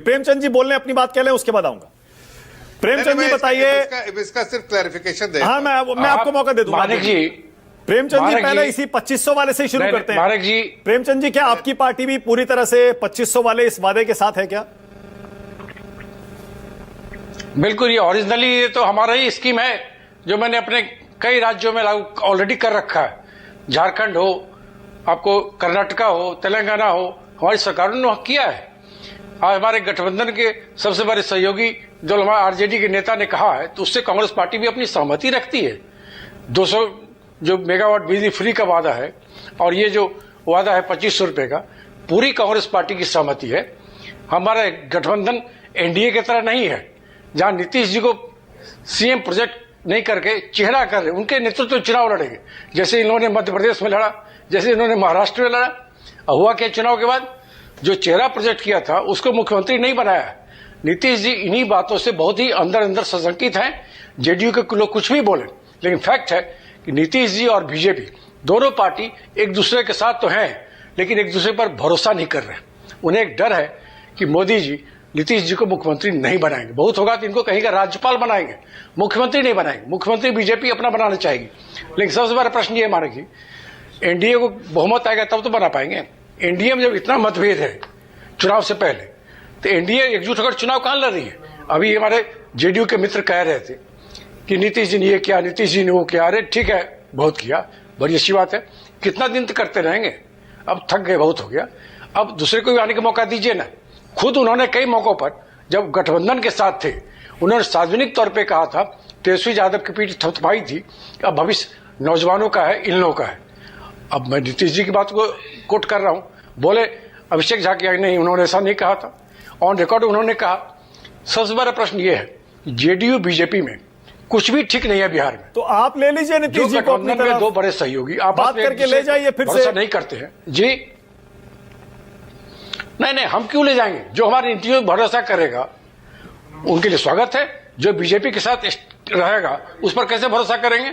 प्रेमचंद जी बोलने अपनी बात कह लें, उसके बाद आऊंगा। प्रेमचंद जी बताइए। इसका सिर्फ क्लैरिफिकेशन दे। हाँ, मैं आपको मौका दे दूंगा। मानिक जी, प्रेमचंद जी पहले इसी 2500 वाले से ही शुरू करते हैं। मानिक जी, प्रेमचंद जी, क्या आपकी पार्टी भी पूरी तरह से 2500 वाले इस वादे के साथ है क्या? बिल्कुल, ये ओरिजिनली ये तो हमारा ही स्कीम है जो मैंने अपने कई राज्यों में लागू ऑलरेडी कर रखा है। झारखंड हो, आपको कर्नाटका हो, तेलंगाना हो, हमारी सरकारों ने किया है। आज हमारे गठबंधन के सबसे बड़े सहयोगी जो हमारे आरजेडी के नेता ने कहा है, तो उससे कांग्रेस पार्टी भी अपनी सहमति रखती है। 200 जो मेगावाट बिजली फ्री का वादा है और ये जो वादा है 2500 रुपए का, पूरी कांग्रेस पार्टी की सहमति है। हमारा गठबंधन एनडीए की तरह नहीं है जहां नीतीश जी को सीएम प्रोजेक्ट नहीं करके चेहरा कर रहे, उनके नेतृत्व में चुनाव लड़ेंगे। जैसे इन्होंने मध्य प्रदेश में लड़ा, जैसे इन्होंने महाराष्ट्र में लड़ा। हुआ क्या चुनाव के बाद? जो चेहरा प्रोजेक्ट किया था उसको मुख्यमंत्री नहीं बनाया। नीतीश जी इन्हीं बातों से बहुत ही अंदर अंदर सशंकित हैं। जेडीयू के लोग कुछ भी बोले, लेकिन फैक्ट है कि नीतीश जी और बीजेपी दोनों पार्टी एक दूसरे के साथ तो हैं, लेकिन एक दूसरे पर भरोसा नहीं कर रहे। उन्हें एक डर है कि मोदी जी नीतीश जी को मुख्यमंत्री नहीं बनाएंगे। बहुत होगा तो इनको कहीं का राज्यपाल बनाएंगे, मुख्यमंत्री नहीं बनाएंगे। मुख्यमंत्री बीजेपी अपना बनाना चाहेगी। लेकिन सबसे बड़ा प्रश्न ये मानेगी, एनडीए को बहुमत आएगा तब तो बना पाएंगे। एनडीए में जब इतना मतभेद है चुनाव से पहले, तो एनडीए एकजुट होकर चुनाव कहां लड़ रही है? अभी हमारे जेडीयू के मित्र कह रहे थे कि नीतीश जी ने ये किया, नीतीश जी ने वो किया। अरे ठीक है, बहुत किया, बड़ी अच्छी बात है। कितना दिन तक करते रहेंगे? अब थक गए, बहुत हो गया। अब दूसरे को भी आने का मौका दीजिए ना। खुद उन्होंने कई मौकों पर जब गठबंधन के साथ थे, उन्होंने सार्वजनिक तौर पे कहा था, तेजस्वी यादव की पीठ थपथपाई थी, अब भविष्य नौजवानों का है, इन लोगों का है। अब मैं नीतीश जी की बात को कोट कर रहा हूं। बोले अभिषेक झा की नहीं, उन्होंने ऐसा नहीं कहा था। ऑन रिकॉर्ड उन्होंने कहा। सबसे बड़ा प्रश्न यह है, जेडीयू बीजेपी में कुछ भी ठीक नहीं है बिहार में। तो आप ले लीजिए नीतीश जी को अपनी तरफ। दो बड़े सहयोगी आप बात करके ले जाइए, फिर से नहीं करते हैं जी। नहीं, हम क्यों ले जाएंगे? जो हमारी नीतियों पर भरोसा करेगा उनके लिए स्वागत है। जो बीजेपी के साथ रहेगा उस पर कैसे भरोसा करेंगे?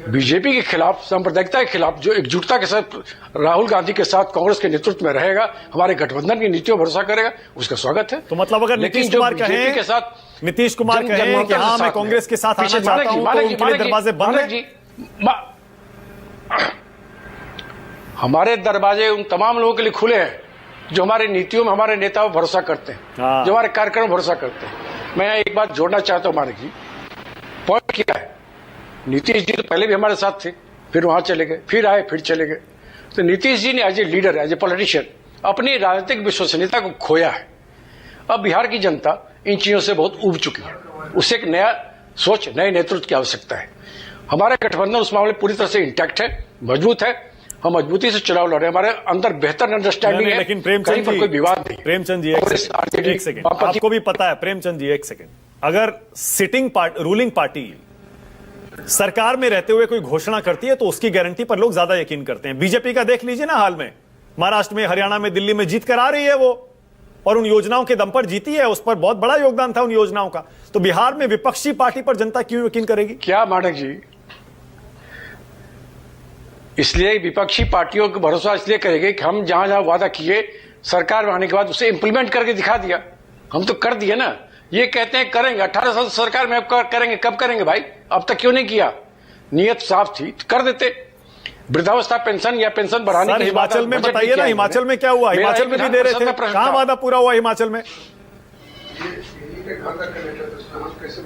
बीजेपी के खिलाफ, सांप्रदायिकता के खिलाफ जो एकजुटता के साथ राहुल गांधी के साथ कांग्रेस के नेतृत्व में रहेगा, हमारे गठबंधन की नीतियों पर भरोसा करेगा, उसका स्वागत है। तो मतलब अगर नीतीश कुमार कहें के साथ नीतीश कुमार कहें कि हाँ मैं कांग्रेस के साथ आना चाहता हूं, तो उनके लिए दरवाजे बंद हैं। हमारे दरवाजे उन तमाम लोगों के लिए खुले हैं जो हमारी नीतियों में हमारे नेताओं पर भरोसा करते हैं, जो हमारे कार्यक्रम में भरोसा करते हैं। मैं एक बात जोड़ना चाहता हूं, मानिक जी, पॉइंट क्या है? नीतीश जी तो पहले भी हमारे साथ थे, फिर वहां चले गए, फिर आए, फिर चले गए। तो नीतीश जी ने as a leader, as a politician अपनी राजनीतिक विश्वसनीयता को खोया है। अब बिहार की जनता इन चीजों से बहुत उब चुकी है। उसे एक नया सोच, नए नेतृत्व की आवश्यकता है। हमारा गठबंधन उस मामले पूरी तरह से इंटैक्ट है, मजबूत है। हम मजबूती से चुनाव लड़ रहे हैं, हमारे अंदर बेहतर अंडरस्टैंडिंग है। लेकिन प्रेमचंद जी, कोई विवाद नहीं। प्रेमचंद जी एक सेकंड, आपको भी पता है प्रेमचंद जी, एक सेकंड, अगर सिटिंग रूलिंग पार्टी सरकार में रहते हुए कोई घोषणा करती है तो उसकी गारंटी पर लोग ज्यादा यकीन करते हैं। बीजेपी का देख लीजिए ना, हाल में महाराष्ट्र में, हरियाणा में, दिल्ली में जीत कर आ रही है वो, और उन योजनाओं के दम पर जीती है। उस पर बहुत बड़ा योगदान था उन योजनाओं का। तो बिहार में विपक्षी पार्टी पर जनता क्यों यकीन करेगी? क्या मानक जी, इसलिए विपक्षी पार्टियों को भरोसा इसलिए करेंगे कि हम जहां जहां वादा किए, सरकार में आने के बाद उसे इंप्लीमेंट करके दिखा दिया। हम तो कर दिए ना। ये कहते हैं करेंगे, 18 साल सरकार में करेंगे, कब करेंगे भाई? अब तक क्यों नहीं किया? नियत साफ थी, कर देते। वृद्धावस्था पेंशन या पेंशन बढ़ाने की हिमाचल में बताइए ना, हिमाचल में क्या हुआ? हिमाचल में भी दे रहे थे, कहां वादा पूरा हुआ हिमाचल में?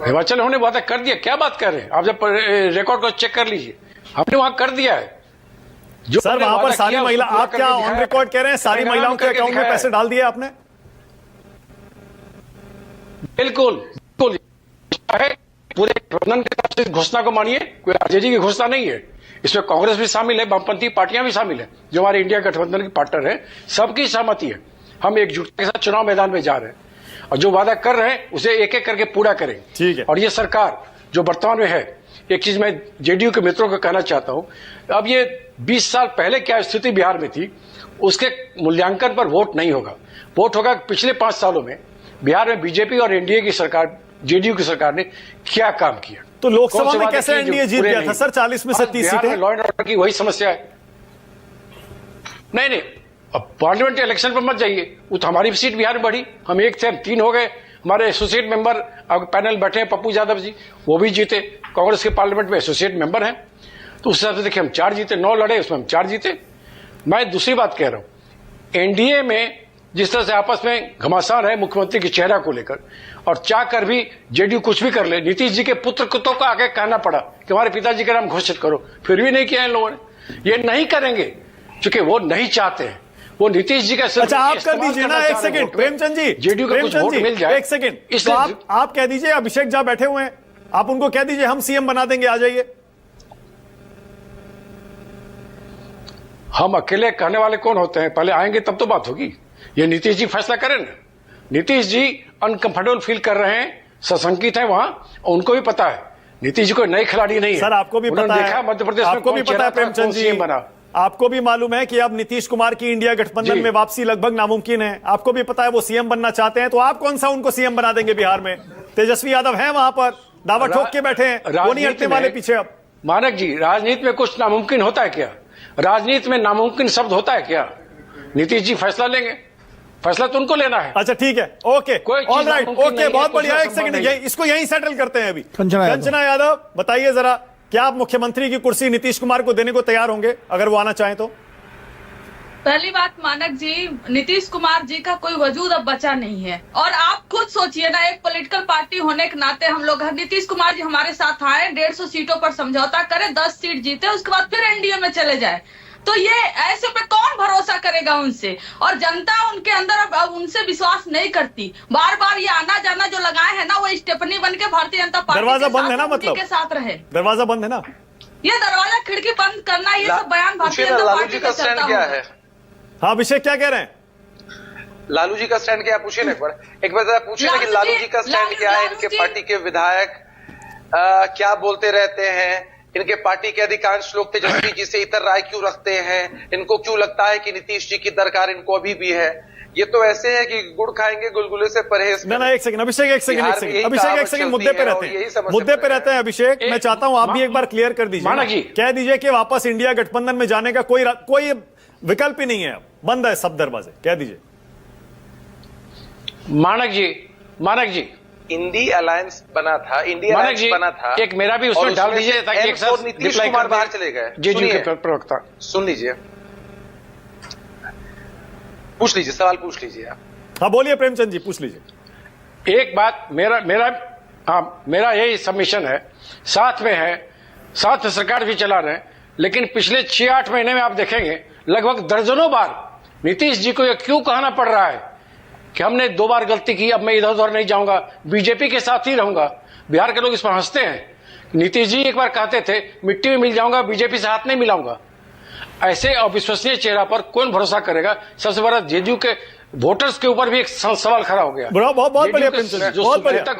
हिमाचल हमने वादा कर दिया। क्या बात कर रहे हैं आप? जब रिकॉर्ड को चेक कर लीजिए, हमने वहां कर दिया है। जो सर वहां पर सारी महिला, आप क्या ऑन रिकॉर्ड कह रहे हैं सारी महिलाओं के अकाउंट में पैसे डाल दिए आपने? बिल्कुल बिल्कुल। पूरे गठबंधन के तरफ से घोषणा को मानिए, कोई आरजेडी की घोषणा नहीं है। इसमें कांग्रेस भी शामिल है, वामपंथी पार्टियां भी शामिल है, जो हमारे इंडिया गठबंधन के पार्टनर है। सबकी सहमति है। हम एकजुटता के साथ चुनाव मैदान में जा रहे हैं और जो वादा कर रहे हैं उसे एक एक करके पूरा करेंगे। ठीक है। और ये सरकार जो वर्तमान में है, एक चीज मैं जेडीयू के मित्रों को कहना चाहता हूं, अब ये 20 साल पहले क्या स्थिति बिहार में थी, उसके मूल्यांकन पर वोट नहीं होगा। वोट होगा पिछले 5 सालों में बिहार में बीजेपी और एनडीए की सरकार, जेडीयू की सरकार ने क्या काम किया। तो लोकसभा में कैसे एनडीए जीत गया था सर? 40 में से 30 सीटें। लॉ एंड ऑर्डर की वही समस्या है। नहीं, अब पार्लियामेंट इलेक्शन पर मत जाइए, वो तो हमारी सीट बिहार में बढ़ी, हम 1 थे, हम 3 हो गए। हमारे एसोसिएट मेंबर अब पैनल बैठे हैं, पप्पू यादव जी, वो भी जीते, कांग्रेस के पार्लियामेंट में एसोसिएट मेंबर हैं। तो उस हिसाब से देखिए हम 4 जीते, 9 लड़े, उसमें हम 4 जीते। मैं दूसरी बात कह रहा हूं, एनडीए में जिस तरह से आपस में घमासान है मुख्यमंत्री के चेहरा को लेकर, और चाह कर भी जेडीयू कुछ भी कर ले, नीतीश जी के पुत्र कुत्तों को आगे कहना पड़ा कि हमारे पिताजी का नाम घोषित करो, फिर भी नहीं किया इन लोगों ने। ये नहीं करेंगे क्योंकि वो नहीं चाहते हैं, वो नीतीश जी का सिर्फ अच्छा आप कर दीजिए ना, एक सेकंड प्रेमचंद जी, जेडीयू का कुछ वोट मिल जाए, एक सेकंड, तो इसलिए आप कह दीजिए, अभिषेक जहां बैठे हुए हैं आप उनको कह दीजिए हम सीएम बना देंगे, आ जाइए। हम अकेले कहने वाले कौन होते हैं, पहले आएंगे तब तो बात होगी। ये नीतीश जी फैसला करें ना। नीतीश जी अनकंफर्टेबल फील कर रहे हैं, सशंकित है वहां, और उनको भी पता है नीतीश जी कोई नई खिलाड़ी नहीं है। सर आपको भी पता है, मध्य प्रदेश में आपको भी पता है प्रेमचंद जी, आपको भी मालूम है कि अब नीतीश कुमार की इंडिया गठबंधन में वापसी लगभग नामुमकिन है। आपको भी पता है वो सीएम बनना चाहते हैं, तो आप कौन सा उनको सीएम बना देंगे बिहार में? तेजस्वी यादव हैं वहां पर, दावा ठोक के बैठे हैं, वो नहीं हटने वाले पीछे। अब मानक जी, राजनीति में कुछ नामुमकिन होता है क्या? राजनीति में नामुमकिन शब्द होता है क्या? नीतीश जी फैसला लेंगे, फैसला तो उनको लेना है। अच्छा ठीक है, ओके, ऑलराइट, ओके, बहुत बढ़िया। एक सेकंड, इसको यहीं सेटल करते हैं अभी। कंचना यादव बताइए जरा, क्या आप मुख्यमंत्री की कुर्सी नीतीश कुमार को देने को तैयार होंगे अगर वो आना चाहें तो? पहली बात मानक जी, नीतीश कुमार जी का कोई वजूद अब बचा नहीं है। और आप खुद सोचिए ना, एक पॉलिटिकल पार्टी होने के नाते हम लोग, नीतीश कुमार जी हमारे साथ आए, 150 सीटों पर समझौता करे, 10 सीट जीते, उसके बाद फिर एनडीए में चले जाए, तो ये ऐसे पे कौन भरोसा करेगा उनसे? और जनता उनके अंदर अब उनसे विश्वास नहीं करती। बार बार ये आना जाना जो लगाए हैं ना, वो स्टेपनी बन के भारतीय जनता पार्टी दरवाजा बंद है ना, मतलब के साथ रहे। दरवाजा बंद है ना, ये दरवाजा खिड़की बंद करना, ये सब बयान भारतीय जनता पार्टी का चलता क्या है? हाँ अभिषेक क्या कह रहे हैं? लालू जी का स्टैंड क्या, पूछिए ना एक बार जरा पूछिए ना कि लालू जी का स्टैंड क्या है। इनके पार्टी के विधायक क्या बोलते रहते हैं, इनके पार्टी के अधिकांश लोग तेजस्वी जी से इतर राय क्यों रखते हैं, इनको क्यों लगता है कि नीतीश जी की दरकार इनको अभी भी है? ये तो ऐसे है कि गुड़ खाएंगे गुलगुले से परहेज। ना एक सेकंड अभिषेक, एक सेकंड अभिषेक, एक सेकंड, मुद्दे पे रहते हैं, मुद्दे पे रहते हैं अभिषेक। मैं चाहता हूं आप भी एक बार क्लियर कर दीजिए, कह दीजिए कि वापस इंडिया गठबंधन में जाने का कोई विकल्प ही नहीं है, बंद है सब दरवाजे, कह दीजिए। मानक जी इंडी अलायंस बना था, इंडिया अलायंस बना था, एक मेरा भी उसमें डाल दीजिए ताकि एक साथ नीतीश कुमार बाहर चले गए। जेडीयू के प्रवक्ता, सुन लीजिए, पूछ लीजिए, सवाल पूछ लीजिए आप। हाँ बोलिए प्रेमचंद जी, पूछ लीजिए। एक बात मेरा यही सबमिशन है, साथ में सरकार भी चला रहे हैं, लेकिन पिछले 6-8 महीने में आप देखेंगे लगभग दर्जनों बार नीतीश जी को यह क्यों कहना पड़ रहा है कि हमने 2 बार गलती की, अब मैं इधर उधर नहीं जाऊंगा, बीजेपी के साथ ही रहूंगा। बिहार के लोग इस पर हंसते हैं। नीतीश जी एक बार कहते थे मिट्टी में मिल जाऊंगा, बीजेपी से हाथ नहीं मिलाऊंगा। ऐसे अविश्वसनीय चेहरा पर कौन भरोसा करेगा? सबसे बड़ा जेडीयू के वोटर्स के ऊपर भी एक सवाल खड़ा हो गया। बहुत बढ़िया, बहुत बढ़िया।